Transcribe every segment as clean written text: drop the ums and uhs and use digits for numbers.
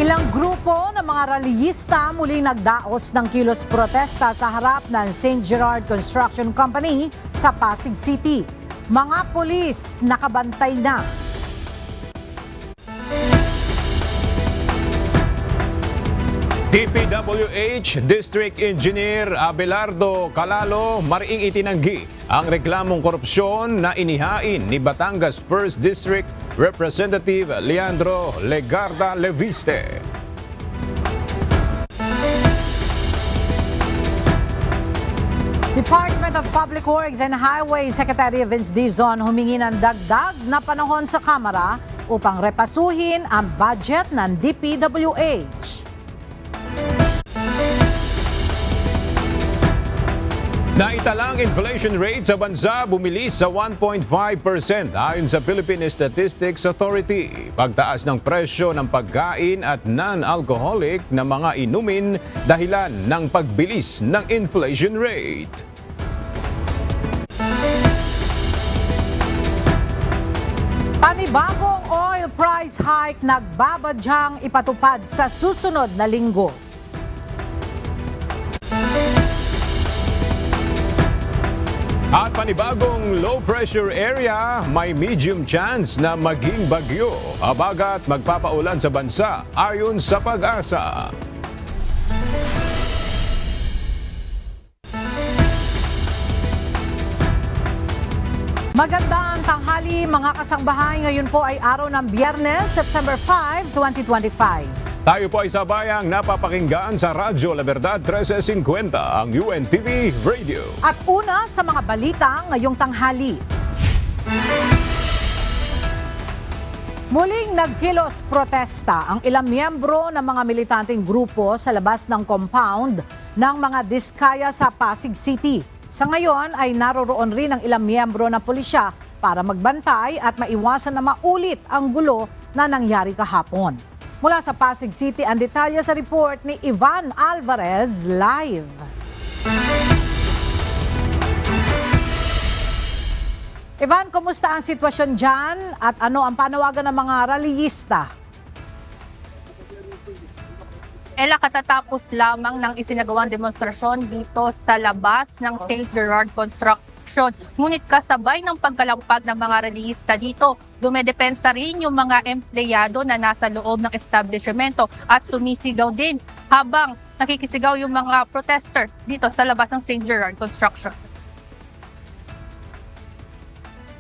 Ilang grupo ng mga rallyista muling nagdaos ng kilos protesta sa harap ng St. Gerard Construction Company sa Pasig City. Mga pulis nakabantay na. DPWH District Engineer Abelardo Calalo mariing itinanggi ang reklamong korupsyon na inihain ni Batangas 1st District Representative Leandro Legarda Leviste. Department of Public Works and Highway Secretary Vince Dizon humingi ng dagdag na panahon sa Kamara upang repasuhin ang budget ng DPWH. Naitalang inflation rate sa bansa bumilis sa 1.5% ayon sa Philippine Statistics Authority. Pagtaas ng presyo ng pagkain at non-alcoholic na mga inumin dahilan ng pagbilis ng inflation rate. Panibagong oil price hike nagbabadyang ipatupad sa susunod na linggo. At panibagong low pressure area, may medium chance na maging bagyo. Habagat magpapaulan sa bansa ayon sa Pag-asa. Magandang tanghali mga kasangbahay. Ngayon po ay araw ng Biyernes, September 5, 2025. Tayo po ay sabayang napapakinggan sa Radyo La Verdad 1350, ang UNTV Radio. At una sa mga balita ngayong tanghali. Muling nagkilos protesta ang ilang miyembro ng mga militanteng grupo sa labas ng compound ng mga diskaya sa Pasig City. Sa ngayon ay naroroon rin ang ilang miyembro ng pulisya para magbantay at maiwasan na maulit ang gulo na nangyari kahapon. Mula sa Pasig City, ang detalye sa report ni Ivan Alvarez live. Ivan, kumusta ang sitwasyon dyan at ano ang panawagan ng mga rallyista? Ella, katatapos lamang ng isinagawang demonstrasyon dito sa labas ng St. Gerard Construction. Ngunit kasabay ng pagkalampag ng mga rallyista dito, dumedepensa rin yung mga empleyado na nasa loob ng establishmento at sumisigaw din habang nakikisigaw yung mga protester dito sa labas ng St. Gerard Construction.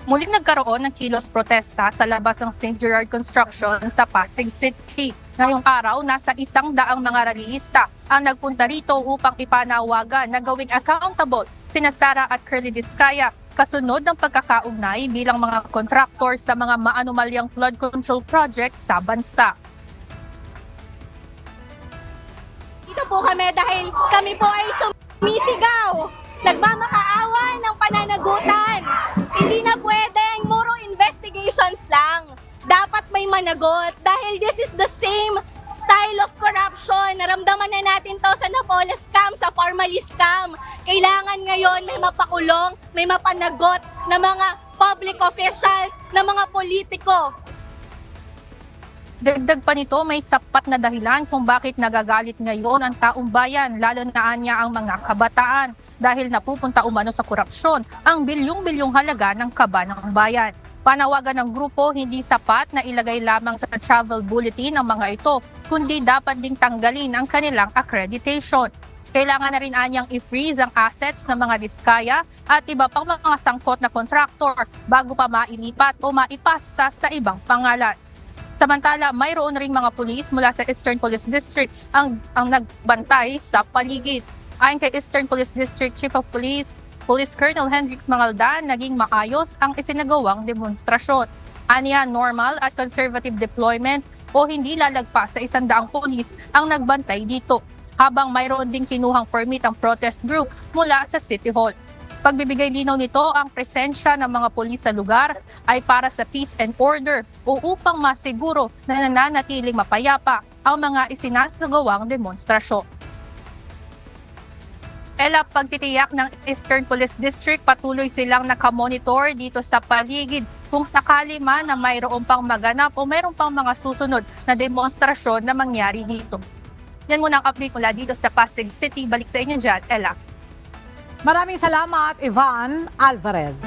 Muling nagkaroon ng kilos protesta sa labas ng St. Gerard Construction sa Pasig City. Ngayong araw, nasa 100 mga rallyista ang nagpunta rito upang ipanawagan na gawing accountable sina Sara at Curly Diskaya kasunod ng pagkakaugnay bilang mga contractor sa mga maanumalyang flood control projects sa bansa. Dito po kami dahil kami po ay sumisigaw, nagmamakaawa ng pananagutan. Hindi na pwedeng muro investigations lang. Dapat may managot dahil this is the same style of corruption. Naramdaman na natin to sa Napola scam, sa Formally scam. Kailangan ngayon may mapakulong, may mapanagot na mga public officials, na mga politiko. Dagdag pa nito, may sapat na dahilan kung bakit nagagalit ngayon ang taong bayan, lalo na niya ang mga kabataan dahil napupunta umano sa korupsyon ang bilyong-bilyong halaga ng kaba ng bayan. Panawagan ng grupo, hindi sapat na ilagay lamang sa travel bulletin ang mga ito, kundi dapat ding tanggalin ang kanilang accreditation. Kailangan na rin anyang i-freeze ang assets ng mga diskaya at iba pang mga sangkot na kontraktor bago pa mailipat o maipasa sa ibang pangalan. Samantala, mayroon ring mga pulis mula sa Eastern Police District ang nagbantay sa paligid. Ayon kay Eastern Police District Chief of Police Colonel Hendrix Mangaldan, naging maayos ang isinagawang demonstrasyon. Aniya, normal at conservative deployment o hindi lalagpas sa 100 pulis ang nagbantay dito, habang mayroon ding kinuhang permit ang protest group mula sa City Hall. Pagbibigay linaw nito, ang presensya ng mga pulis sa lugar ay para sa peace and order o upang masiguro na nananatiling mapayapa ang mga isinasagawang demonstrasyon. Ella, pagtitiyak ng Eastern Police District, patuloy silang nakamonitor dito sa paligid kung sakali man na mayroon pang maganap o mayroon pang mga susunod na demonstrasyon na mangyari dito. Yan muna ang update mula dito sa Pasig City. Balik sa inyo dyan, Ella. Maraming salamat, Ivan Alvarez.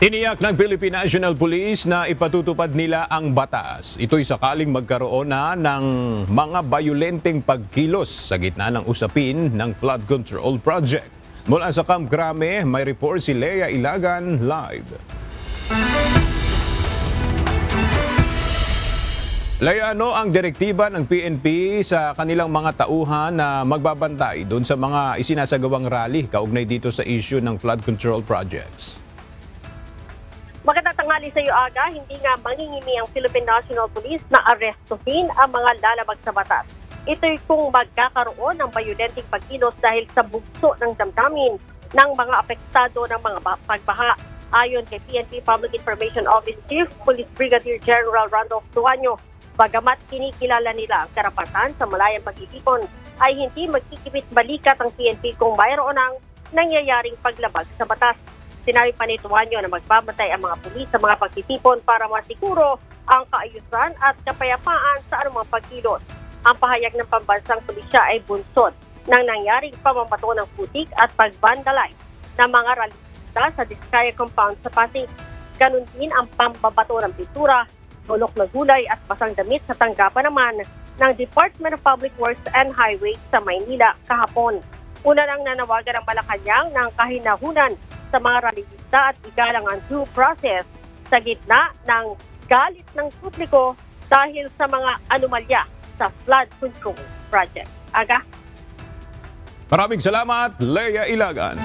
Tiniyak ng Philippine National Police na ipatutupad nila ang batas. Ito'y sakaling magkaroon na ng mga bayolenteng pagkilos sa gitna ng usapin ng flood control project. Mula sa Camp Crame, may report si Lea Ilagan live. Lea, ano ang direktiba ng PNP sa kanilang mga tauhan na magbabantay doon sa mga isinasagawang rally kaugnay dito sa issue ng flood control projects? Magandang tanghali sa iyo, Aga. Hindi nga mangingimi ang Philippine National Police na arestuhin ang mga lalabag sa batas. Ito'y kung magkakaroon ng bayolenteng pagkilos dahil sa bugso ng damdamin ng mga apektado ng mga pagbaha. Ayon kay PNP Public Information Office Chief Police Brigadier General Randolph Duaño, bagamat kinikilala nila ang karapatan sa malayang pagtitipon, ay hindi magkikibit balikat ang PNP kung mayroon ng nangyayaring paglabag sa batas. Sinabi pa ni Duaño na magbabantay ang mga pulis sa mga pagtitipon para masiguro ang kaayusan at kapayapaan sa anumang pagkilos. Ang pahayag ng pambansang pulisya ay bunsod ng nangyaring pamamato ng putik at pag-vandalize ng mga ralista sa Diskaya Compound sa Pasig. Ganun din ang pambabato ng pintura, bulok na gulay at basang damit sa tanggapan naman ng Department of Public Works and Highways sa Maynila kahapon. Una nang nanawagan ang Malacanang ng kahinahunan sa mga rallyista at igalang ang due process sa gitna ng galit ng publiko dahil sa mga anomalya sa flood control project. Aga? Maraming salamat, Lea Ilagan.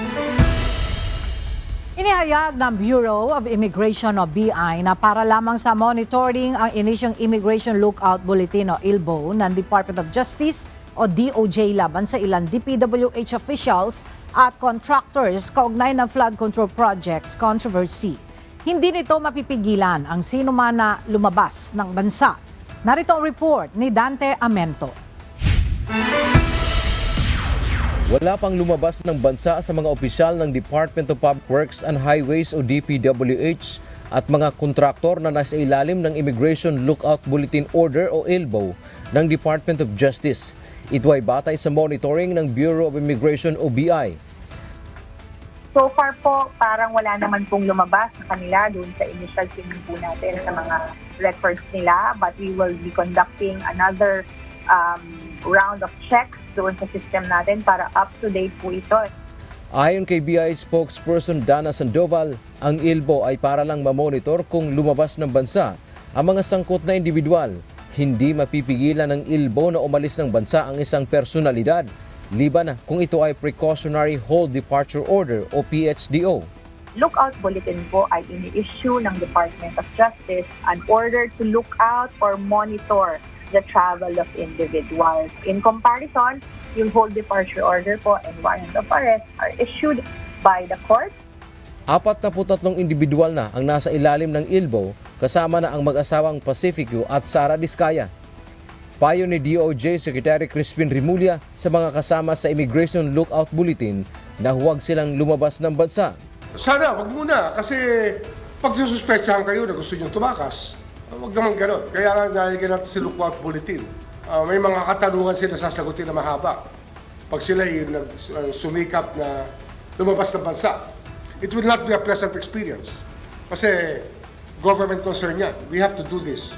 Inihayag ng Bureau of Immigration o BI na para lamang sa monitoring ang inisyong Immigration Lookout Bulletin o ILBO ng Department of Justice o DOJ laban sa ilang DPWH officials at contractors kaugnay ng flood control projects controversy. Hindi nito mapipigilan ang sino man na lumabas ng bansa. Narito ang report ni Dante Amento. Wala pang lumabas ng bansa sa mga opisyal ng Department of Public Works and Highways o DPWH at mga kontraktor na nasa ilalim ng Immigration Lookout Bulletin Order o ILBO ng Department of Justice. Ito ay batay sa monitoring ng Bureau of Immigration o BI. So far po, parang wala naman pong lumabas sa kanila doon sa initial tingin po natin sa mga records nila. But we will be conducting another round of checks doon sa system natin para up-to-date po ito. Ayon kay BI spokesperson Dana Sandoval, ang ILBO ay para lang mamonitor kung lumabas ng bansa ang mga sangkot na individual. Hindi mapipigilan ng ILBO na umalis ng bansa ang isang personalidad, liban na kung ito ay Precautionary Hold Departure Order o PHDO. Lookout bulletin po ay ini-issue ng Department of Justice an order to look out or monitor the travel of individuals. In comparison, yung hold departure order po and warrant of arrest are issued by the court. 43 individual na ang nasa ilalim ng ILBO, kasama na ang mag-asawang Pacifico at Sara Diskaya. Payo ni DOJ Secretary Crispin Rimulya sa mga kasama sa Immigration Lookout Bulletin na huwag silang lumabas ng bansa. Sana, wag muna. Kasi pag sususpetsahan kayo na gusto nyo tumakas, wag naman gano'n. Kaya nalagyan natin si Lookout Bulletin. May mga katanungan sila sasagutin na mahaba. Pag sila sumikap na lumabas ng bansa, it will not be a pleasant experience. Kasi government concern yan. We have to do this.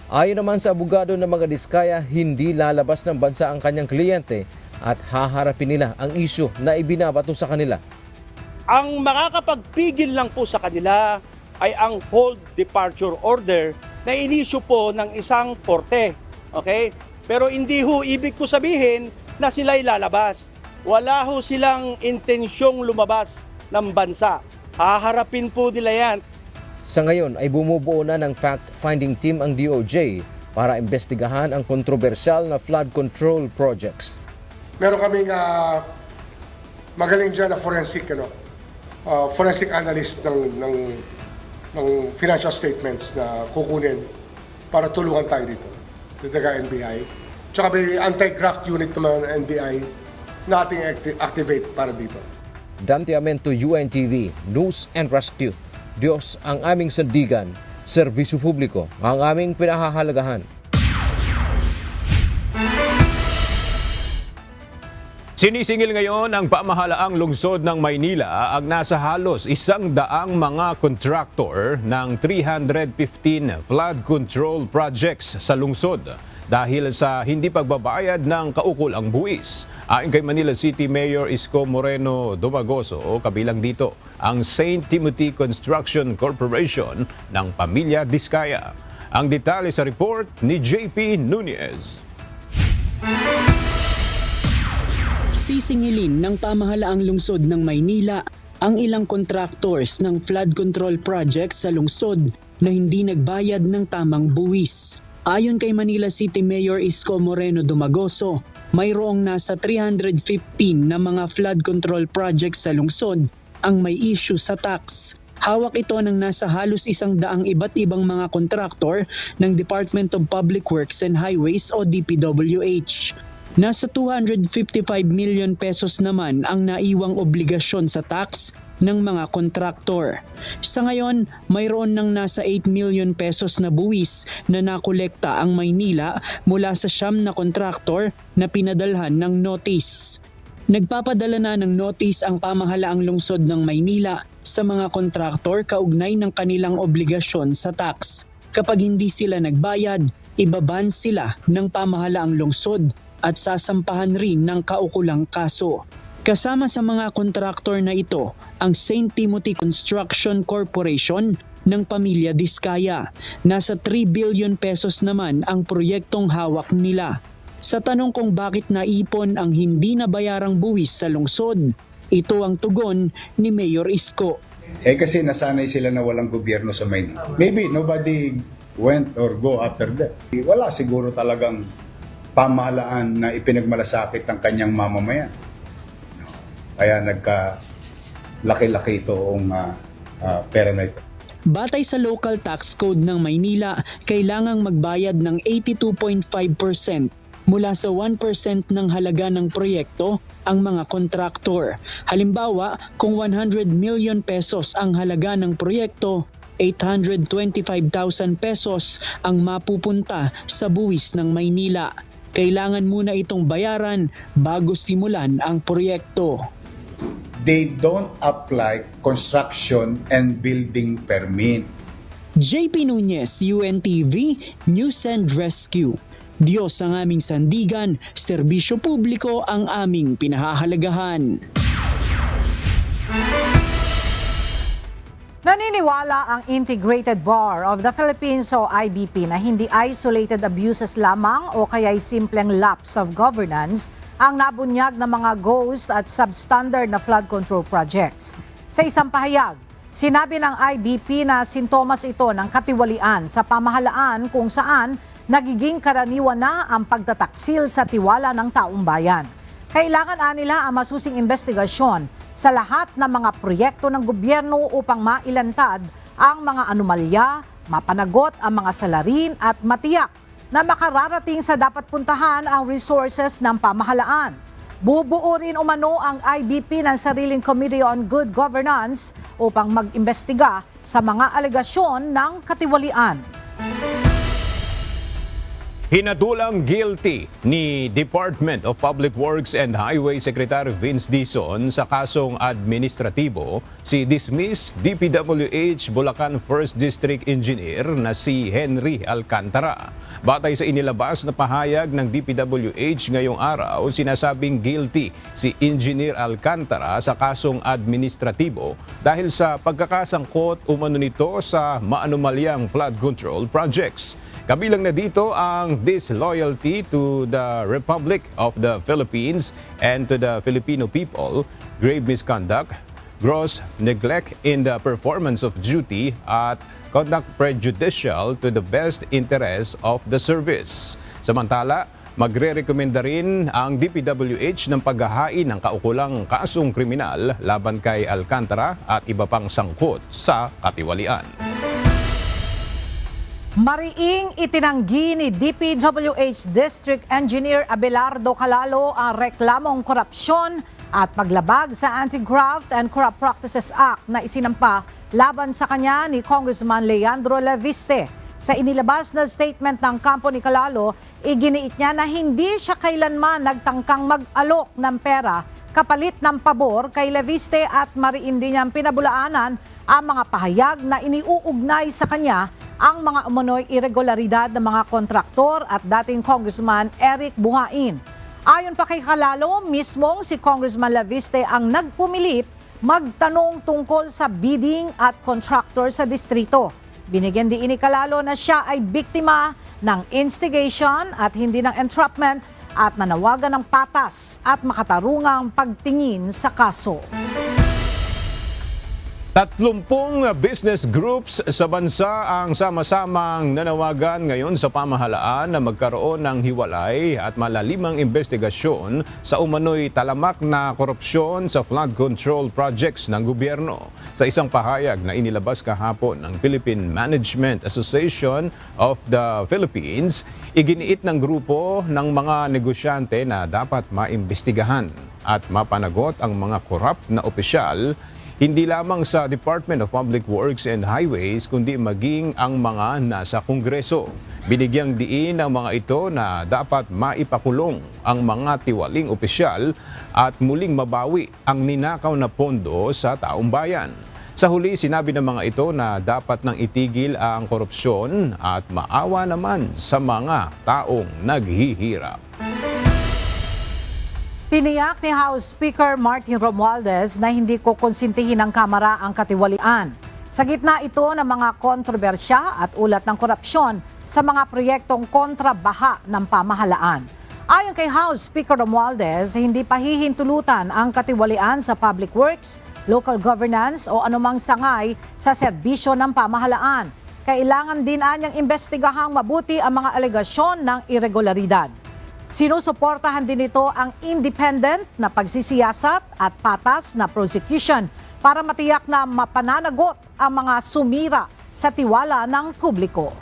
Ayon naman sa abogado ng mga Diskaya, hindi lalabas ng bansa ang kanyang kliyente at haharapin nila ang isyu na ibinabato sa kanila. Ang makakapagpigil lang po sa kanila ay ang hold departure order na inisyu po ng isang korte. Okay? Pero hindi ho ibig po sabihin na sila'y lalabas. Wala ho silang intensyong lumabas ng bansa. Haharapin po nila yan. Sa ngayon ay bumubuo na ng fact-finding team ang DOJ para imbestigahan ang kontrobersyal na flood control projects. Meron kaming magaling dyan na forensic analyst ng financial statements na kukunin para tulungan tayo dito. Taga NBI. Tsaka may anti-graft unit naman ng NBI nating activate para dito. Dante Amento, UNTV, News and Rescue. Diyos ang aming sandigan, serbisyo publiko ang aming pinahahalagahan. Sinisingil ngayon ang pamahalaang lungsod ng Maynila ang nasa halos 100 mga kontraktor ng 315 flood control projects sa lungsod dahil sa hindi pagbabayad ng kaukulang buwis. Ayon kay Manila City Mayor Isko Moreno Domagoso, kabilang dito ang St. Timothy Construction Corporation ng Pamilya Diskaya. Ang detalye sa report ni JP Nunez. Sisingilin ng pamahalaang lungsod ng Maynila ang ilang contractors ng flood control projects sa lungsod na hindi nagbayad ng tamang buwis. Ayon kay Manila City Mayor Isko Moreno Domagoso, mayroong nasa 315 na mga flood control projects sa lungsod ang may issue sa tax. Hawak ito ng nasa halos 100 iba't ibang mga kontraktor ng Department of Public Works and Highways o DPWH. Nasa 255 million pesos naman ang naiwang obligasyon sa tax ng mga kontraktor. Sa ngayon, mayroon ng nasa 8 million pesos na buwis na nakolekta ang Maynila mula sa 9 na kontraktor na pinadalhan ng notice. Nagpapadala na ng notice ang pamahalaang lungsod ng Maynila sa mga kontraktor kaugnay ng kanilang obligasyon sa tax. Kapag hindi sila nagbayad, ibaban sila ng pamahalaang lungsod at sasampahan rin ng kaukulang kaso. Kasama sa mga kontraktor na ito ang St. Timothy Construction Corporation ng Pamilya Diskaya. Nasa 3 billion pesos naman ang proyektong hawak nila. Sa tanong kung bakit naipon ang hindi nabayarang buwis sa lungsod, ito ang tugon ni Mayor Isko. Kasi nasanay sila na walang gobyerno sa Maynila. Maybe nobody went or go after that. Wala siguro talagang pamahalaan na ipinagmalasakit ng kanyang mamamayan. Kaya nagka-laki-laki itong pera na ito. Batay sa local tax code ng Maynila, kailangang magbayad ng 82.5% mula sa 1% ng halaga ng proyekto ang mga kontraktor. Halimbawa, kung 100 million pesos ang halaga ng proyekto, 825,000 pesos ang mapupunta sa buwis ng Maynila. Kailangan muna itong bayaran bago simulan ang proyekto. They don't apply construction and building permit. JP Nunez, UNTV, News and Rescue. Diyos ang aming sandigan, serbisyo publiko ang aming pinahahalagahan. Naniniwala ang Integrated Bar of the Philippines o IBP na hindi isolated abuses lamang o kaya'y simpleng lapse of governance ang nabunyag ng mga ghost at substandard na flood control projects. Sa isang pahayag, sinabi ng IBP na sintomas ito ng katiwalian sa pamahalaan kung saan nagiging karaniwan na ang pagtataksil sa tiwala ng taong bayan. Kailangan nila ang masusing investigasyon sa lahat ng mga proyekto ng gobyerno upang mailantad ang mga anomalya, mapanagot ang mga salarin at matiyak na makararating sa dapat puntahan ang resources ng pamahalaan. Bubuo rin umano ang IBP ng sariling Committee on Good Governance upang mag-imbestiga sa mga alegasyon ng katiwalian. Hinatulang guilty ni Department of Public Works and Highway Secretary Vince Dizon sa kasong administratibo si dismissed DPWH Bulacan 1st District Engineer na si Henry Alcantara. Batay sa inilabas na pahayag ng DPWH ngayong araw, sinasabing guilty si Engineer Alcantara sa kasong administratibo dahil sa pagkakasangkot umano nito sa maanumalyang flood control projects. Kabilang na dito ang disloyalty to the Republic of the Philippines and to the Filipino people, grave misconduct, gross neglect in the performance of duty at conduct prejudicial to the best interest of the service. Samantala, magre-rekomenda rin ang DPWH ng paghahain ng kaukulang kasong kriminal laban kay Alcantara at iba pang sangkot sa katiwalian. Mariing itinanggi ni DPWH District Engineer Abelardo Calalo ang reklamong korupsyon at paglabag sa Anti-Graft and Corrupt Practices Act na isinampa laban sa kanya ni Congressman Leandro Leviste. Sa inilabas na statement ng kampo ni Calalo, iginiit niya na hindi siya kailanman nagtangkang mag-alok ng pera kapalit ng pabor kay Leviste at mariin din niyang pinabulaanan ang mga pahayag na iniuugnay sa kanya ang mga umano'y irregularidad ng mga kontraktor at dating Congressman Eric Buhain. Ayon pa kay Calalo, mismong si Congressman Leviste ang nagpumilit magtanong tungkol sa bidding at contractor sa distrito. Binigyan din ni Calalo na siya ay biktima ng instigation at hindi ng entrapment at nanawagan ng patas at makatarungang pagtingin sa kaso. 30 business groups sa bansa ang sama-samang nanawagan ngayon sa pamahalaan na magkaroon ng hiwalay at malalimang investigasyon sa umano'y talamak na korupsyon sa flood control projects ng gobyerno. Sa isang pahayag na inilabas kahapon ng Philippine Management Association of the Philippines, iginiit ng grupo ng mga negosyante na dapat maimbestigahan at mapanagot ang mga korap na opisyal hindi lamang sa Department of Public Works and Highways kundi maging ang mga nasa Kongreso. Binigyang diin ang mga ito na dapat maipakulong ang mga tiwaling opisyal at muling mabawi ang ninakaw na pondo sa taong bayan. Sa huli, sinabi ng mga ito na dapat nang itigil ang korupsyon at maawa naman sa mga taong naghihirap. Tiniyak ni House Speaker Martin Romualdez na hindi ko konsintihin ng Kamara ang katiwalian. Sa gitna ito ng mga kontrobersya at ulat ng korupsyon sa mga proyektong kontrabaha ng pamahalaan. Ayon kay House Speaker Romualdez, hindi pa hihintulutan ang katiwalian sa public works, local governance o anumang sangay sa serbisyo ng pamahalaan. Kailangan din anyang imbestigahang mabuti ang mga alegasyon ng irregularidad. Sinusuportahan din ito ang independent na pagsisiyasat at patas na prosecution para matiyak na mapananagot ang mga sumira sa tiwala ng publiko.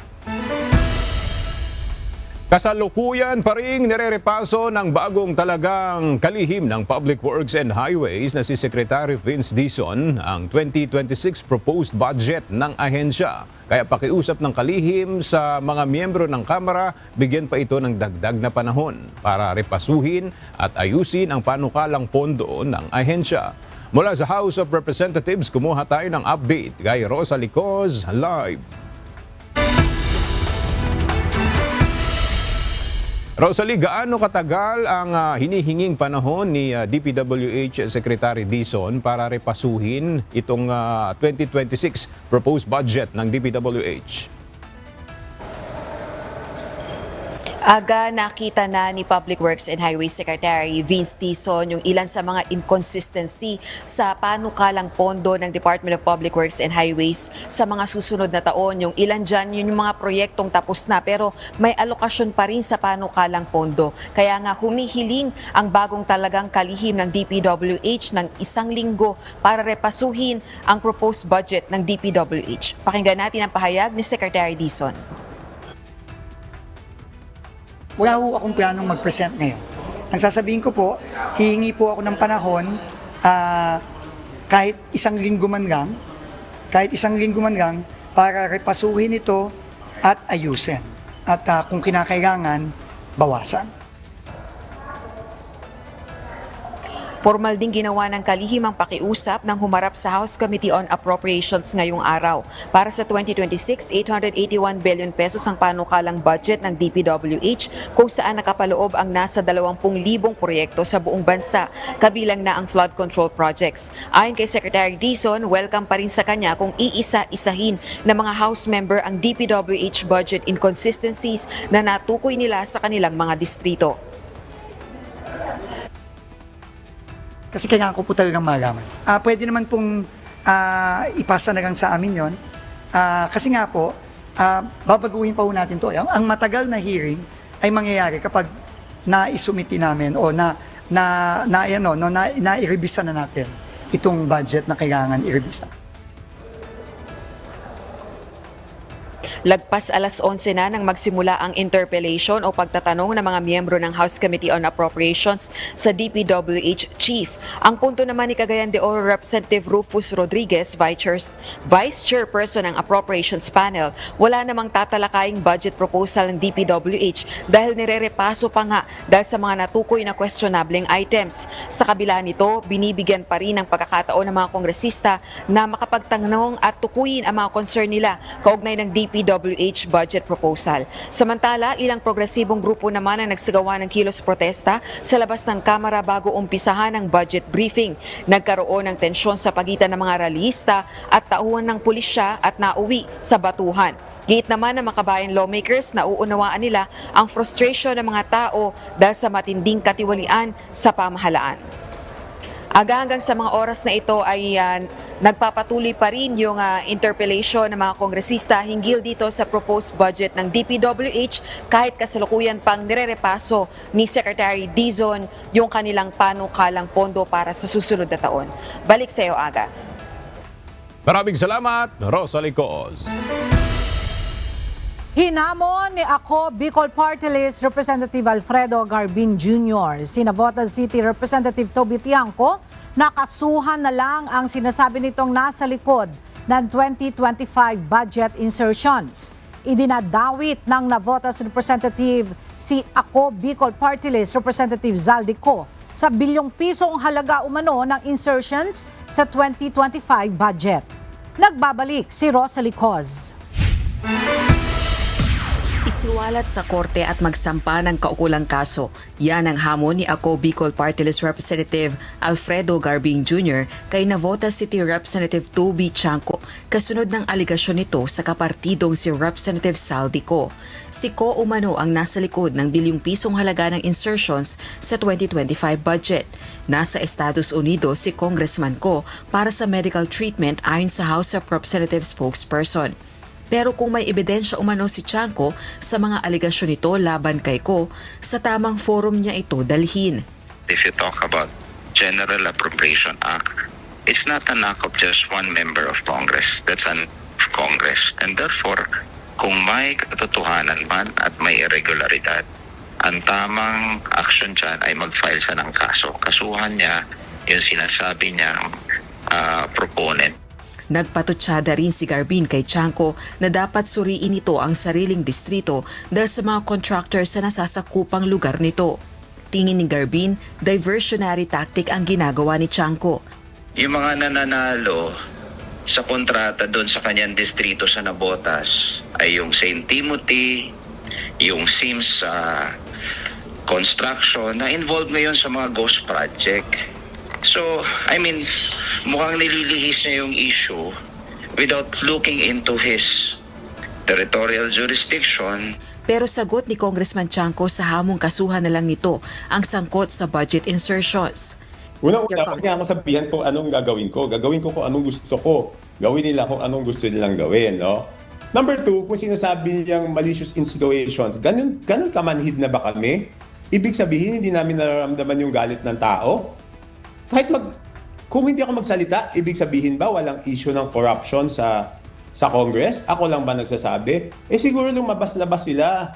Kasalukuyan pa rin nirerepaso ng bagong talagang kalihim ng Public Works and Highways na si Secretary Vince Dizon ang 2026 proposed budget ng ahensya. Kaya pakiusap ng kalihim sa mga miyembro ng Kamara, bigyan pa ito ng dagdag na panahon para repasuhin at ayusin ang panukalang pondo ng ahensya. Mula sa House of Representatives, kumuha tayo ng update kay Rosa Licoz live. Rosalie, gaano katagal ang hinihinging panahon ni DPWH Secretary Dizon para repasuhin itong 2026 proposed budget ng DPWH? Aga nakita na ni Public Works and Highways Secretary Vince Dizon yung ilan sa mga inconsistency sa panukalang pondo ng Department of Public Works and Highways sa mga susunod na taon. Yung ilan dyan, yung mga proyektong tapos na pero may alokasyon pa rin sa panukalang pondo. Kaya nga humihiling ang bagong talagang kalihim ng DPWH ng 1 linggo para repasuhin ang proposed budget ng DPWH. Pakinggan natin ang pahayag ni Secretary Dizon. Wala ho akong planong mag-present ngayon. Ang sasabihin ko po, hihingi po ako ng panahon kahit 1 linggo man lang, para repasuhin ito at ayusin. At kung kinakailangan, bawasan. Formal ding ginawa ng kalihim ang pakiusap ng humarap sa House Committee on Appropriations ngayong araw. Para sa 2026, 881 billion pesos ang panukalang budget ng DPWH kung saan nakapaloob ang nasa 20,000 proyekto sa buong bansa, kabilang na ang flood control projects. Ayon kay Secretary Dizon, welcome pa rin sa kanya kung iisa-isahin ng mga House member ang DPWH budget inconsistencies na natukoy nila sa kanilang mga distrito. Kasi kailangan ko po talagang malaman. Pwede naman pong ipasa na lang sa amin yon. Kasi nga po, babaguhin pa po natin to. Ang matagal na hearing ay mangyayari kapag naisumiti namin o na-irebisa na natin itong budget na kailangan irebisa. Lagpas alas 11 na nang magsimula ang interpellation o pagtatanong ng mga miyembro ng House Committee on Appropriations sa DPWH Chief. Ang punto naman ni Cagayan de Oro Representative Rufus Rodriguez, Vice Chairperson ng Appropriations Panel, wala namang tatalakaying budget proposal ng DPWH dahil nirerepaso pa nga dahil sa mga natukoy na questionableng items. Sa kabila nito, binibigyan pa rin ng pagkakataon ng mga kongresista na makapagtanong at tukuyin ang mga concern nila kaugnay ng DPWH budget proposal. Samantala, ilang progresibong grupo naman ang nagsagawa ng kilos protesta sa labas ng Kamara bago umpisahan ang budget briefing. Nagkaroon ng tensyon sa pagitan ng mga rallyista at tauhan ng pulisya at nauwi sa batuhan. Giit naman ng makabayan lawmakers na uunawaan nila ang frustration ng mga tao dahil sa matinding katiwalian sa pamahalaan. Hanggang sa mga oras na ito ay nagpapatuloy pa rin yung interpellation ng mga kongresista hinggil dito sa proposed budget ng DPWH kahit kasalukuyan pang nirerepaso ni Secretary Dizon yung kanilang panukalang pondo para sa susunod na taon. Balik sa iyo, Aga. Maraming salamat, Rosalie Coz. Hinamon ni Ako Bicol Party List Representative Alfredo Garbin Jr. si Navotas City Representative Toby Tiangco na kasuhan na lang ang sinasabi nitong nasa likod ng 2025 budget insertions. Idinadawit ng Navotas Representative si Ako Bicol Party List Representative Zaldico sa bilyong pisong halaga umano ng insertions sa 2025 budget. Nagbabalik si Rosalie Coz. Isiwalat sa korte at magsampa ng kaukulang kaso. Yan ang hamon ni Ako Bicol Party List Representative Alfredo Garbin Jr. kay Navotas City Representative Toby Tiangco kasunod ng aligasyon nito sa kapartidong si Representative Zaldico. Si Ko umano ang nasa likod ng bilyong pisong halaga ng insertions sa 2025 budget. Nasa Estados Unidos si Congressman Ko para sa medical treatment ayon sa House of Representatives spokesperson. Pero kung may ebidensya umano si Tiangco sa mga aligasyon nito laban kay Ko, sa tamang forum niya ito dalhin. If you talk about General Appropriation Act, it's not an act of just one member of Congress. That's an act of Congress. And therefore, kung may katotohanan man at may irregularidad, ang tamang action dyan ay mag-file siya ng kaso. Kasuhan niya yung sinasabi niyang proponent. Nagpatutsada rin si Garbin kay Tiangco na dapat suriin ito ang sariling distrito dahil sa mga contractors sa nasasakupang lugar nito. Tingin ni Garbin, diversionary tactic ang ginagawa ni Tiangco. Yung mga nananalo sa kontrata doon sa kanyang distrito sa Navotas ay yung St. Timothy, yung Sims Construction na involved ngayon sa mga ghost project. So, mukhang nililihis niya yung issue without looking into his territorial jurisdiction. Pero sagot ni Congressman Tiangco sa hamong kasuhan na lang nito ang sangkot sa budget insertions. Una-una, huwag niya ako sabihan kung anong gagawin ko. Gagawin ko kung anong gusto ko. Gawin nila kung anong gusto nilang gawin. No? Number 2, kung sinasabi niyang malicious insinuations, ganun kamanhid na ba kami? Ibig sabihin, hindi namin nararamdaman yung galit ng tao? Kung hindi ako magsalita, ibig sabihin ba walang issue ng corruption sa Congress? Ako lang ba nagsasabi? Siguro lumabas-labas sila.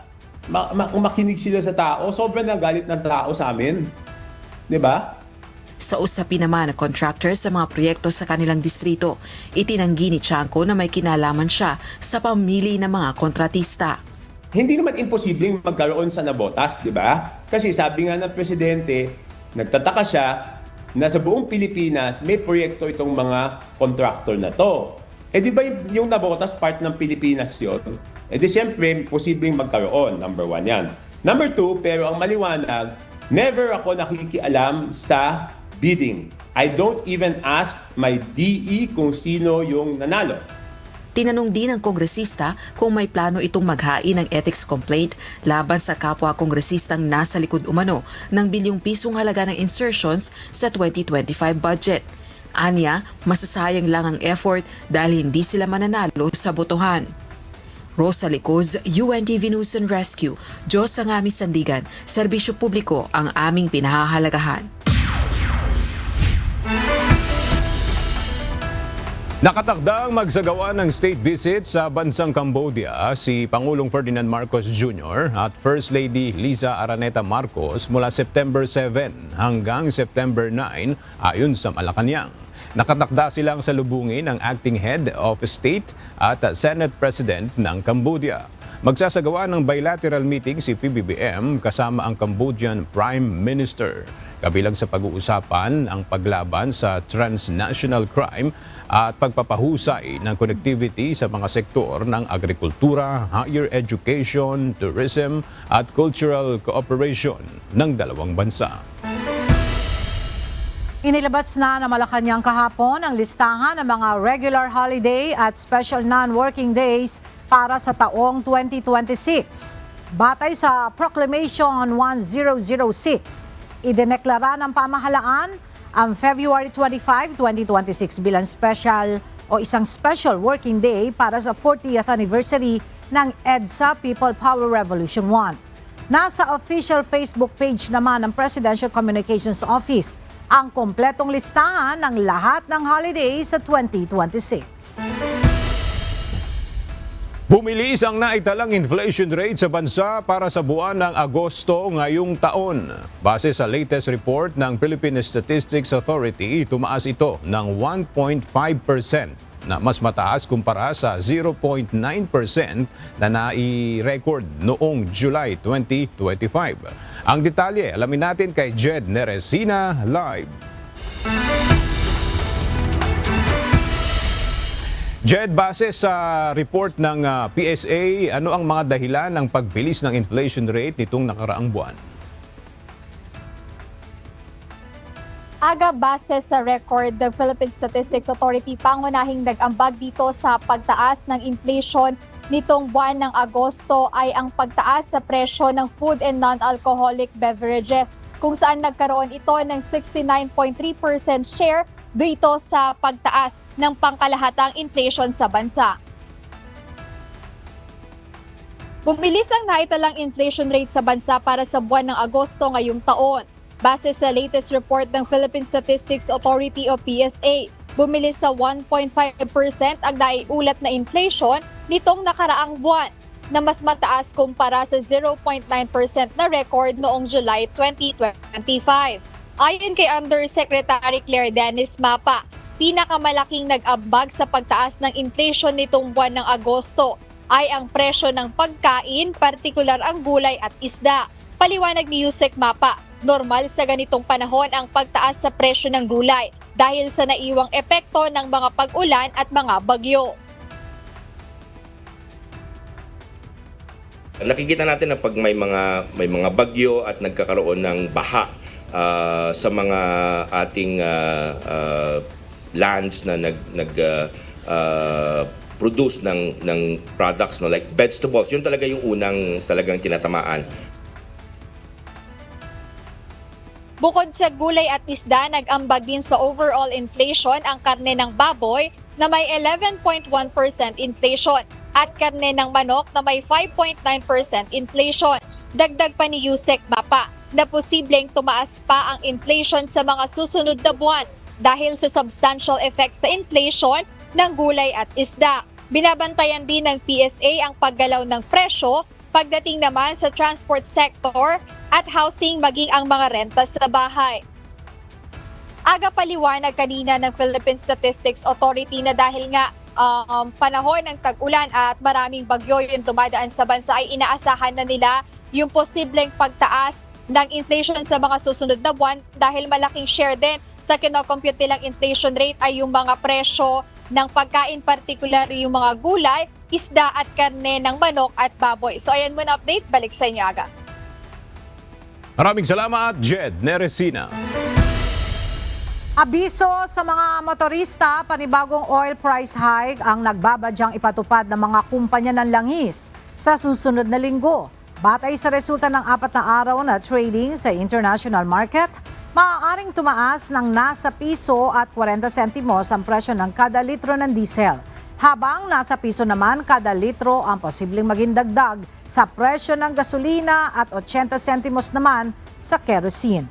Makinig sila sa tao. Sobrang nagalit ng tao sa amin. 'Di ba? Sa usapin naman ng contractors sa mga proyekto sa kanilang distrito, itinanggi ni Tiangco na may kinalaman siya sa pamili ng mga kontratista. Hindi naman imposibleng magkaroon sa Navotas, 'di ba? Kasi sabi nga ng presidente, nagtataka siya na sa buong Pilipinas may proyekto itong mga contractor na to. Di ba yung Navotas part ng Pilipinas yun? Di siyempre, posibleng magkaroon. Number 1 yan. Number 2, pero ang maliwanag, never ako nakikialam sa bidding. I don't even ask my DE kung sino yung nanalo. Tinanong din ng kongresista kung may plano itong maghain ng ethics complaint laban sa kapwa kongresistang nasa likod umano ng bilyong pisong halaga ng insertions sa 2025 budget. Anya, masasayang lang ang effort dahil hindi sila mananalo sa botohan. Rosalie Coz, UNTV News and Rescue. Diyos ang aming sandigan, serbisyo publiko ang aming pinahahalagahan. Nakatakdang magsagawa ng state visit sa bansang Cambodia si Pangulong Ferdinand Marcos Jr. at First Lady Liza Araneta Marcos mula September 7 hanggang September 9 ayon sa Malacanang. Nakatakda silang salubungin ang acting head of state at Senate President ng Cambodia. Magsasagawa ng bilateral meeting si PBBM kasama ang Cambodian Prime Minister. Kabilang sa pag-uusapan ang paglaban sa transnational crime at pagpapahusay ng connectivity sa mga sektor ng agrikultura, higher education, tourism at cultural cooperation ng dalawang bansa. Inilabas na Malacanang kahapon ang listahan ng mga regular holiday at special non-working days para sa taong 2026. Batay sa Proclamation 1006, idineklara ng pamahalaan ang February 25, 2026 bilang isang special working day para sa 40th anniversary ng EDSA People Power Revolution 1. Nasa official Facebook page naman ng Presidential Communications Office ang kompletong listahan ng lahat ng holidays sa 2026. Bumilis ang naitalang inflation rate sa bansa para sa buwan ng Agosto ngayong taon. Base sa latest report ng Philippine Statistics Authority, tumaas ito ng 1.5% na mas mataas kumpara sa 0.9% na nai-record noong July 2025. Ang detalye, alamin natin kay Jed Neresina live. Jed, base sa report ng PSA, ano ang mga dahilan ng pagbilis ng inflation rate nitong nakaraang buwan? Aga, base sa record ng Philippine Statistics Authority, pangunahing nag-ambag dito sa pagtaas ng inflation nitong buwan ng Agosto ay ang pagtaas sa presyo ng food and non-alcoholic beverages, kung saan nagkaroon ito ng 69.3% share dito sa pagtaas ng pangkalahatang inflation sa bansa. Bumilis ang naitalang inflation rate sa bansa para sa buwan ng Agosto ngayong taon. Base sa latest report ng Philippine Statistics Authority o PSA, bumilis sa 1.5% ang naiulat na inflation nitong nakaraang buwan, na mas mataas kumpara sa 0.9% na record noong July 2025. Ayon kay Undersecretary Claire Dennis Mapa, pinakamalaking nag-ambag sa pagtaas ng inflation nitong buwan ng Agosto ay ang presyo ng pagkain, partikular ang gulay at isda. Paliwanag ni Yusek Mapa, normal sa ganitong panahon ang pagtaas sa presyo ng gulay dahil sa naiwang epekto ng mga pag-ulan at mga bagyo. Nakikita natin na pag may mga bagyo at nagkakaroon ng baha sa mga ating lands na produce ng products, no, like vegetables, yun talaga yung unang talagang tinatamaan. Bukod sa gulay at isda, nag-ambag din sa overall inflation ang karne ng baboy na may 11.1% inflation at karne ng manok na may 5.9% inflation. Dagdag pa ni Yusek Mapa na posibleng tumaas pa ang inflation sa mga susunod na buwan dahil sa substantial effects sa inflation ng gulay at isda. Binabantayan din ng PSA ang paggalaw ng presyo pagdating naman sa transport sector at housing, maging ang mga renta sa bahay. Aga paliwanag kanina ng Philippine Statistics Authority na dahil nga panahon ng tag-ulan at maraming bagyo yung dumadaan sa bansa, ay inaasahan na nila yung posibleng pagtaas ng inflation sa mga susunod na buwan dahil malaking share din sa kinocompute nilang inflation rate ay yung mga presyo ng pagkain, particular yung mga gulay, isda at karne ng manok at baboy. So ayan muna update, balik sa inyo Aga. Maraming salamat, Jed Neresina. Abiso sa mga motorista, panibagong oil price hike ang nagbabadyang ipatupad ng mga kumpanya ng langis sa susunod na linggo. Batay sa resulta ng 4 na araw na trading sa international market, maaaring tumaas ng nasa piso at 40 sentimos ang presyo ng kada litro ng diesel. Habang nasa piso naman kada litro ang posibleng maging dagdag sa presyo ng gasolina at 80 sentimos naman sa kerosene.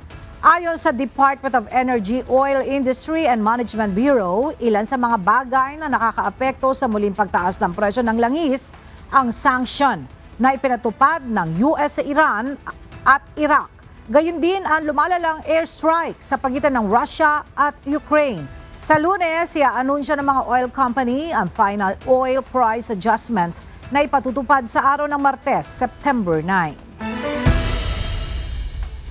Ayon sa Department of Energy, Oil Industry and Management Bureau, ilan sa mga bagay na nakakaapekto sa muling pagtaas ng presyo ng langis ang sanction na ipinatupad ng US sa Iran at Iraq. Gayun din ang lumalalang airstrike sa pagitan ng Russia at Ukraine. Sa Lunes, i-anunsyo ng mga oil company ang final oil price adjustment na ipatutupad sa araw ng Martes, September 9.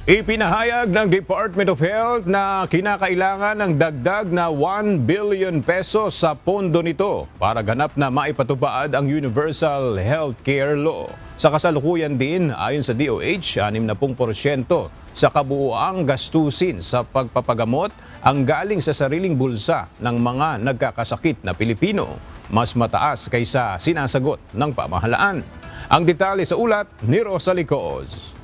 Ipinahayag ng Department of Health na kinakailangan ng dagdag na 1 billion pesos sa pondo nito para ganap na maipatupad ang Universal Healthcare Law. Sa kasalukuyan din, ayon sa DOH, 60% sa kabuuang gastusin sa pagpapagamot ang galing sa sariling bulsa ng mga nagkakasakit na Pilipino, mas mataas kaysa sinasagot ng pamahalaan. Ang detalye sa ulat ni Rosalie Coos.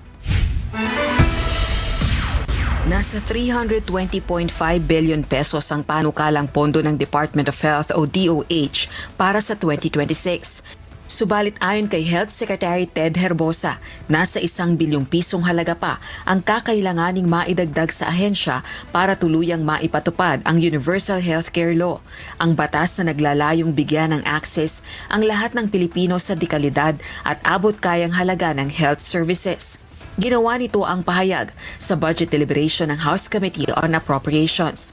Nasa 320.5 billion pesos ang panukalang pondo ng Department of Health o DOH para sa 2026. Subalit ayon kay Health Secretary Ted Herbosa, nasa 1 bilyong pisong halaga pa ang kakailanganing maidagdag sa ahensya para tuluyang maipatupad ang Universal Healthcare Law, ang batas na naglalayong bigyan ng access ang lahat ng Pilipino sa dekalidad at abot kayang halaga ng health services. Ginawa nito ang pahayag sa budget deliberation ng House Committee on Appropriations.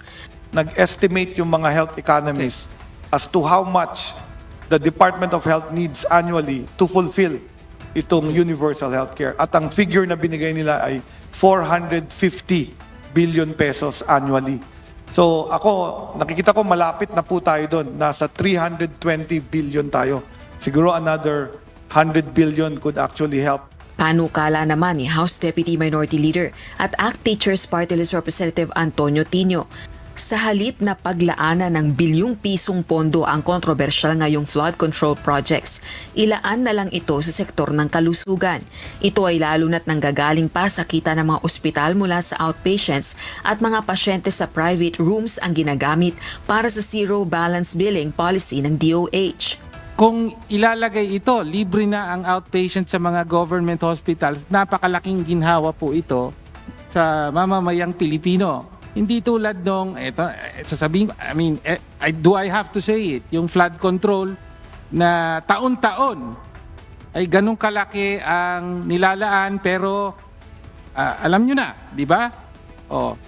Nag-estimate yung mga health economists as to how much the Department of Health needs annually to fulfill itong universal healthcare. At ang figure na binigay nila ay 450 billion pesos annually. So ako, nakikita ko malapit na po tayo doon. Nasa 320 billion tayo. Siguro another 100 billion could actually help. Panukala naman ni House Deputy Minority Leader at ACT Teachers Party List Representative Antonio Tino. Sa halip na paglaanan ng bilyong pisong pondo ang kontrobersyal ngayong flood control projects, ilaan na lang ito sa sektor ng kalusugan. Ito ay lalo na't nanggagaling pa sa kita ng mga ospital mula sa outpatients at mga pasyente sa private rooms ang ginagamit para sa zero balance billing policy ng DOH. Kung ilalagay ito, libre na ang outpatient sa mga government hospitals, napakalaking ginhawa po ito sa mamamayang Pilipino. Hindi tulad nung, sasabihin, do I have to say it, yung flood control na taon-taon ay ganun kalaki ang nilalaan pero alam nyo na, di ba? Oh.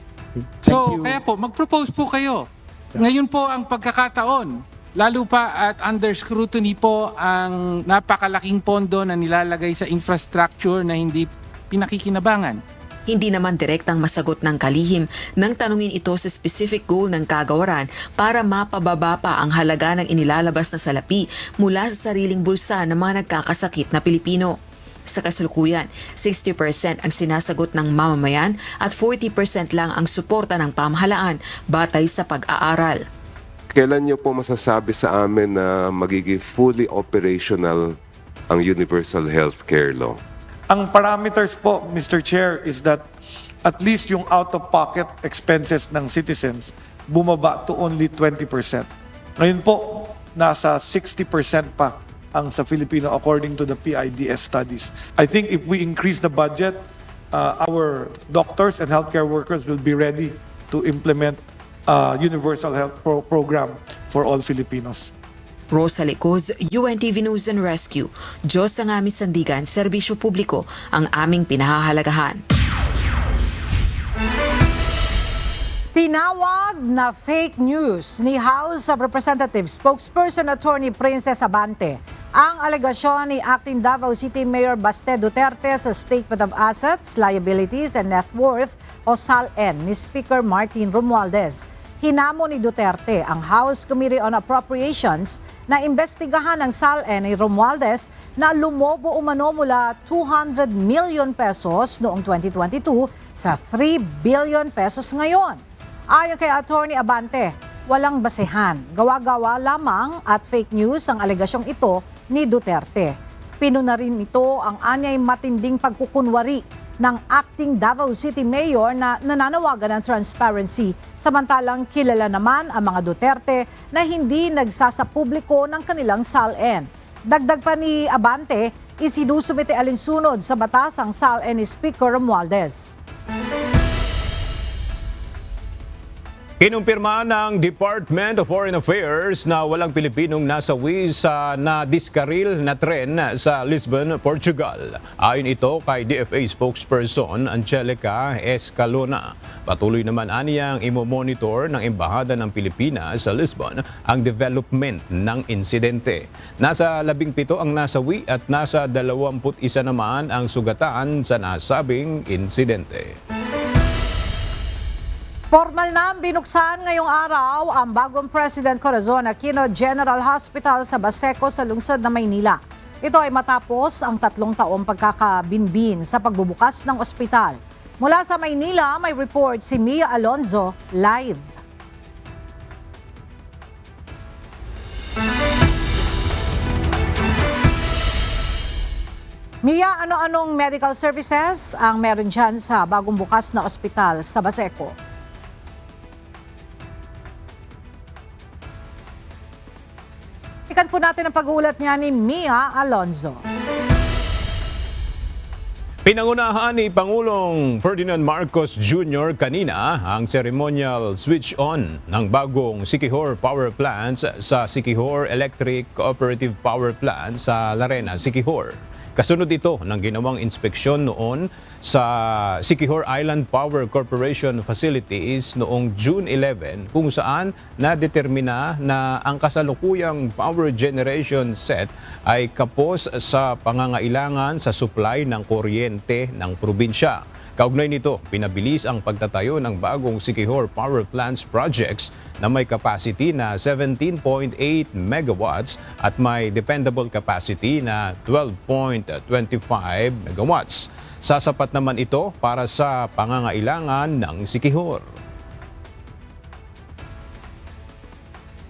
So, kaya po, mag-propose po kayo. Ngayon po ang pagkakataon. Lalo pa at under scrutiny po ang napakalaking pondo na nilalagay sa infrastructure na hindi pinakikinabangan. Hindi naman direktang masagot ng kalihim nang tanungin ito sa specific goal ng kagawaran para mapababa pa ang halaga ng inilalabas na salapi mula sa sariling bulsa ng mga nagkakasakit na Pilipino. Sa kasalukuyan, 60% ang sinasagot ng mamamayan at 40% lang ang suporta ng pamahalaan batay sa pag-aaral. Kailan niyo po masasabi sa amin na magiging fully operational ang Universal Healthcare Law? Ang parameters po, Mr. Chair, is that at least yung out-of-pocket expenses ng citizens bumaba to only 20%. Ngayon po, nasa 60% pa ang sa Filipino according to the PIDS studies. I think if we increase the budget, our doctors and healthcare workers will be ready to implement universal health program for all Filipinos. Rosalie Coz, UNTV News and Rescue. Diyos ang aming sandigan, serbisyo publiko ang aming pinahahalagahan. Tinawag na fake news ni House of Representatives spokesperson Attorney Princess Abante ang alegasyon ni Acting Davao City Mayor Baste Duterte sa Statement of Assets, Liabilities and Net Worth o SALN ni Speaker Martin Romualdez. Hinamon ni Duterte ang House Committee on Appropriations na imbestigahan ng SALN ni Romualdez na lumobo umano mula 200 million pesos noong 2022 sa 3 billion pesos ngayon. Ayon kay Attorney Abante, walang basehan, gawa-gawa lamang at fake news ang alegasyong ito ni Duterte. Pinuna rin ito ang anyay matinding pagkukunwari ng acting Davao City Mayor na nananawagan ng transparency, samantalang kilala naman ang mga Duterte na hindi nagsasapubliko ng kanilang SALN. Dagdag pa ni Abante, isinusumite alinsunod sa batas ang SALN ni Speaker Romualdez. Kinumpirma ng Department of Foreign Affairs na walang Pilipinong nasawi sa nadiskaril na tren sa Lisbon, Portugal. Ayon ito kay DFA spokesperson Angelica Escalona. Patuloy naman aniyang imomonitor ng Embahada ng Pilipinas sa Lisbon ang development ng insidente. Nasa 17 ang nasawi at nasa 21 naman ang sugatan sa nasabing insidente. Formal na binuksan ngayong araw ang bagong President Corazon Aquino General Hospital sa Baseco sa lungsod ng Maynila. Ito ay matapos ang 3 taong pagkakabinbin sa pagbubukas ng ospital. Mula sa Maynila, may report si Mia Alonzo live. Mia, ano-anong medical services ang meron dyan sa bagong bukas na ospital sa Baseco? Ikan po natin ang pag-uulat niya ni Mia Alonzo. Pinangunahan ni Pangulong Ferdinand Marcos Jr. kanina ang ceremonial switch-on ng bagong Siquijor Power Plant sa Siquijor Electric Cooperative Power Plant sa Larena, Siquijor. Kasunod ito ng ginawang inspeksyon noon sa Siquijor Island Power Corporation Facilities noong June 11 kung saan nadetermina na ang kasalukuyang power generation set ay kapos sa pangangailangan sa supply ng kuryente ng probinsya. Kaugnay nito, pinabilis ang pagtatayo ng bagong Siquijor Power Plants projects na may capacity na 17.8 megawatts at may dependable capacity na 12.25 megawatts. Sasapat naman ito para sa pangangailangan ng Siquijor.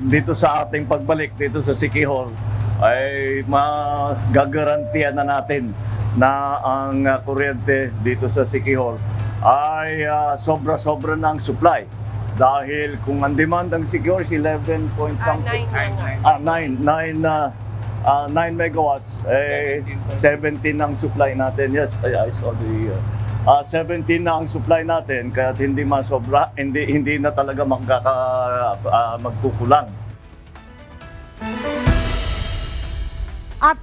Dito sa ating pagbalik dito sa Siquijor ay magagarantiyan na natin na ang kuryente dito sa Siquijor ay sobra-sobra ng supply. Dahil kung ang demand ng Siquijor is 11 point something, 9 megawatts, 17 ang supply natin. Yes, I saw the 17 na ang supply natin, kaya hindi masobra, hindi na talaga magkukulang. At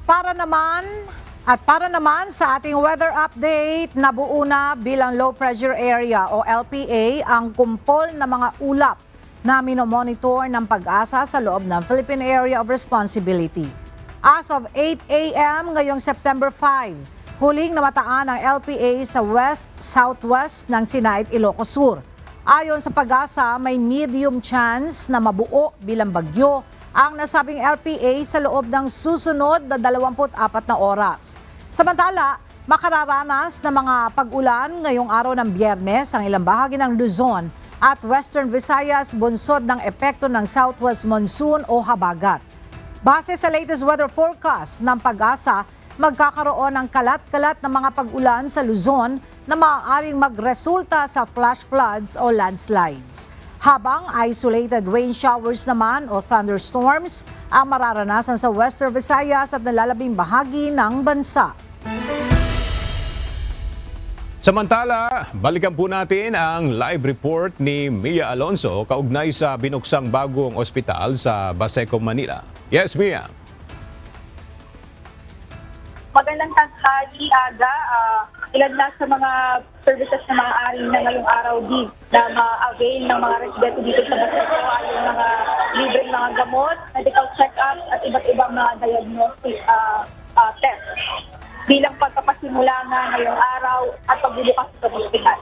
para naman sa ating weather update, nabuo na bilang low pressure area o LPA ang kumpol na mga ulap na minomonitor ng Pag-asa sa loob ng Philippine Area of Responsibility. As of 8 a.m. ngayong September 5, huling namataan ang LPA sa west-southwest ng Sinait, Ilocos Sur. Ayon sa Pag-asa, may medium chance na mabuo bilang bagyo ang nasabing LPA sa loob ng susunod na 24 na oras. Samantala, makararanas na mga pag-ulan ngayong araw ng Biyernes ang ilang bahagi ng Luzon at Western Visayas bunsod ng epekto ng Southwest Monsoon o habagat. Base sa latest weather forecast ng Pag-asa, magkakaroon ng kalat-kalat na mga pag-ulan sa Luzon na maaaring magresulta sa flash floods o landslides. Habang isolated rain showers naman o thunderstorms ang mararanasan sa Western Visayas at nalalabing bahagi ng bansa. Samantala, balikan po natin ang live report ni Mia Alonzo kaugnay sa binuksang bagong ospital sa Baseco, Manila. Yes, Mia. Magandang tanghali, Aga. Ilan na sa mga services na maaari na ngayong araw din na ma-avail ng mga residente dito sa Baseco ay yung mga libreng mga gamot, medical check-up at iba't ibang mga diagnostic test. Bilang pagkapasimula nga ngayong araw at pagbubukas sa ospital.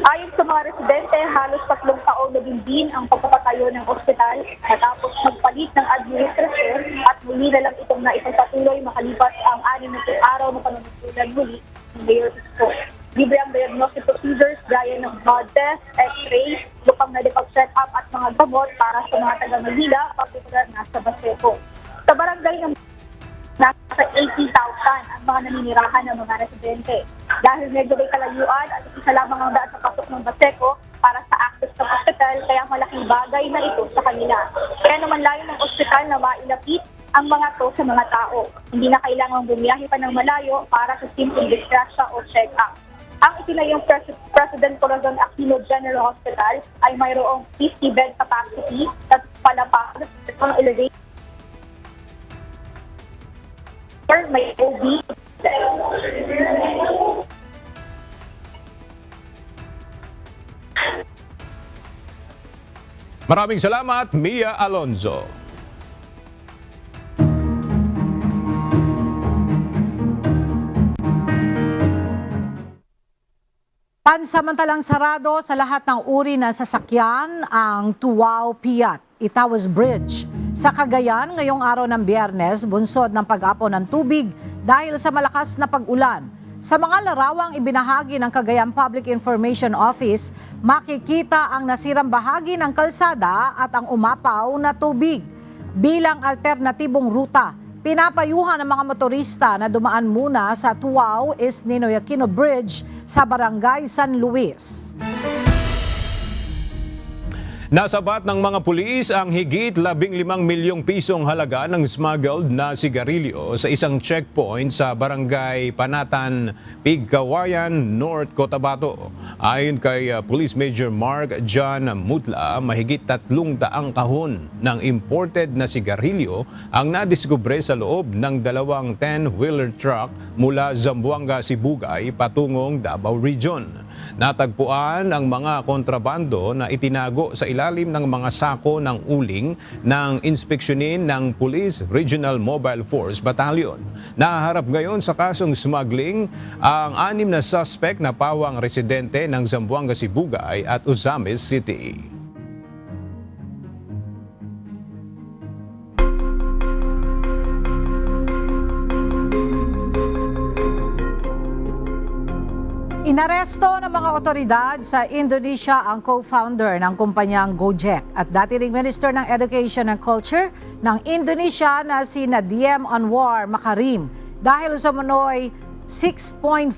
Ayon sa mga residente, halos 3 taon na din ang pagpapatayo ng ospital matapos magpalit ng administrasyon at muli na lang itong naipagpatuloy makalipas ang 6 araw na panuntunan muli ng Mayor Isko. Libre ang diagnostic procedures gaya ng blood test, x-ray, lupang medical check-up at mga gamot para sa mga taga-Manila, partikular na sa Baseco. Sa barangay ng nasa 80,000 ang mga naninirahan ng mga residente. Dahil medyo may kalayuan at isa lamang ang daan sa pasok ng Baseco para sa access ng ospital, kaya malaking bagay na ito sa kanila. Kaya naman layo ng ospital na mailapit ang mga to sa mga tao. Hindi na kailangang bumiyahe pa ng malayo para sa simple disgrasya o check-up. Ang itinayong President Corazon Aquino General Hospital ay mayroong 50 bed capacity at palapag ng elevator. May OB. Maraming salamat, Mia Alonzo. Pansamantalang sarado sa lahat ng uri ng sasakyan ang Tuwao-Piat Itawas Bridge sa Cagayan ngayong araw ng Biyernes, bunsod ng pag-apon ng tubig dahil sa malakas na pag-ulan. Sa mga larawang ibinahagi ng Cagayan Public Information Office, makikita ang nasirang bahagi ng kalsada at ang umapaw na tubig. Bilang alternatibong ruta, pinapayuhan ng mga motorista na dumaan muna sa Tuwao is Ninoy Aquino Bridge sa Barangay San Luis. Nasabat ng mga pulis ang higit 15 milyong pisong halaga ng smuggled na sigarilyo sa isang checkpoint sa Barangay Panatan, Pigcawayan, North Cotabato. Ayon kay Police Major Mark John Mutla, mahigit 300 kahon ng imported na sigarilyo ang nadiskubre sa loob ng 2 10-wheeler truck mula Zamboanga, Sibugay patungong Davao Region. Natagpuan ang mga kontrabando na itinago sa ilalim ng mga sako ng uling ng inspeksyonin ng Police Regional Mobile Force Battalion. Nahaharap ngayon sa kasong smuggling ang 6 na suspect na pawang residente ng Zamboanga, Sibugay at Ozamis City. Inaresto ng mga otoridad sa Indonesia ang co-founder ng kumpanyang Gojek at dati ring Minister ng Education and Culture ng Indonesia na si Nadiem Anwar Makarim dahil sa manoy 6.5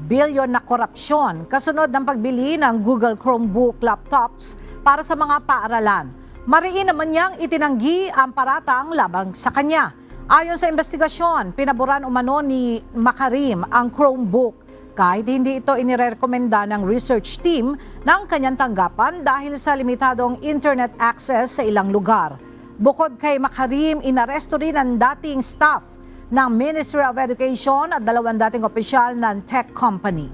billion na korupsyon kasunod ng pagbili ng Google Chromebook laptops para sa mga paaralan. Mariin naman niyang itinanggi ang paratang labang sa kanya. Ayon sa investigasyon, pinaboran umano ni Makarim ang Chromebook kahit hindi ito inirekomenda ng research team ng kanyang tanggapan dahil sa limitadong internet access sa ilang lugar. Bukod kay Makarim, inaresto rin ang dating staff ng Ministry of Education at 2 dating opisyal ng tech company.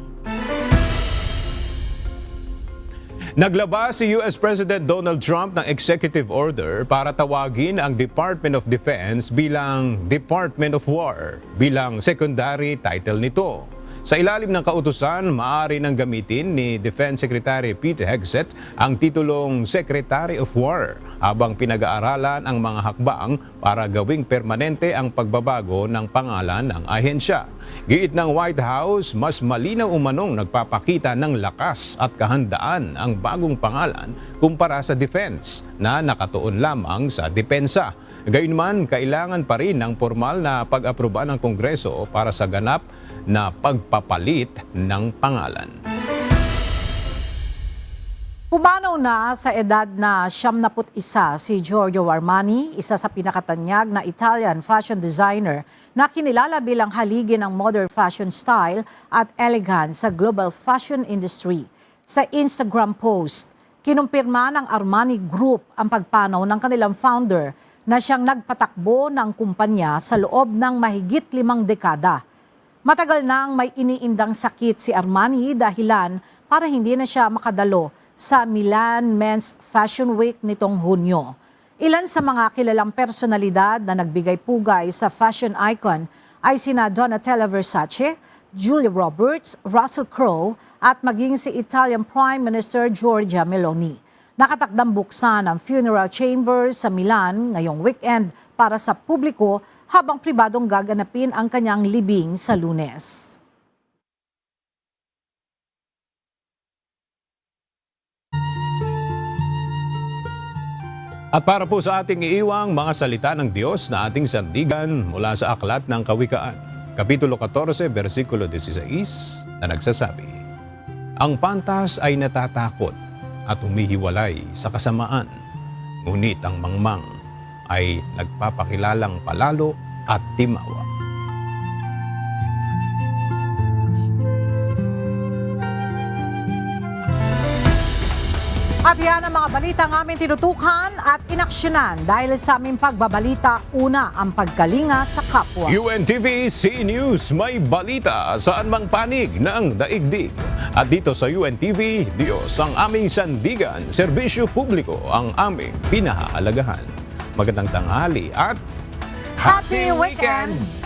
Naglabas si US President Donald Trump ng executive order para tawagin ang Department of Defense bilang Department of War, bilang secondary title nito. Sa ilalim ng kautusan, maaari nang gamitin ni Defense Secretary Pete Hegseth ang titulong Secretary of War habang pinag-aaralan ang mga hakbang para gawing permanente ang pagbabago ng pangalan ng ahensya. Giit ng White House, mas malinaw umanong nagpapakita ng lakas at kahandaan ang bagong pangalan kumpara sa defense na nakatuon lamang sa depensa. Gayunman, kailangan pa rin ng formal na pag-aproba ng Kongreso para sa ganap na pagpapalit ng pangalan. Pumanaw na sa edad na 71 si Giorgio Armani, isa sa pinakatanyag na Italian fashion designer na kinilala bilang haligi ng modern fashion style at elegance sa global fashion industry. Sa Instagram post, kinumpirma ng Armani Group ang pagpanaw ng kanilang founder na siyang nagpatakbo ng kumpanya sa loob ng mahigit 5 dekada. Matagal nang may iniindang sakit si Armani dahilan para hindi na siya makadalo sa Milan Men's Fashion Week nitong Hunyo. Ilan sa mga kilalang personalidad na nagbigay pugay sa fashion icon ay sina Donatella Versace, Julia Roberts, Russell Crowe at maging si Italian Prime Minister Giorgia Meloni. Nakatakdang buksan ang funeral chamber sa Milan ngayong weekend para sa publiko habang pribadong gaganapin ang kanyang libing sa Lunes. At para po sa ating iiwang mga salita ng Diyos na ating sandigan mula sa Aklat ng Kawikaan, Kapitulo 14, versikulo 16 na nagsasabi, "Ang pantas ay natatakot at humihiwalay sa kasamaan, ngunit ang mangmang ay nagpapakilalang palalo at timawa." At yan ang mga balita ng aming tinutukan at inaksyonan dahil sa aming pagbabalita, una ang pagkalinga sa kapwa. UNTV C News, may balita saan mang panig ng daigdig. At dito sa UNTV, Diyos ang aming sandigan, serbisyo publiko ang aming pinahahalagahan. Magandang tanghali at Happy Weekend!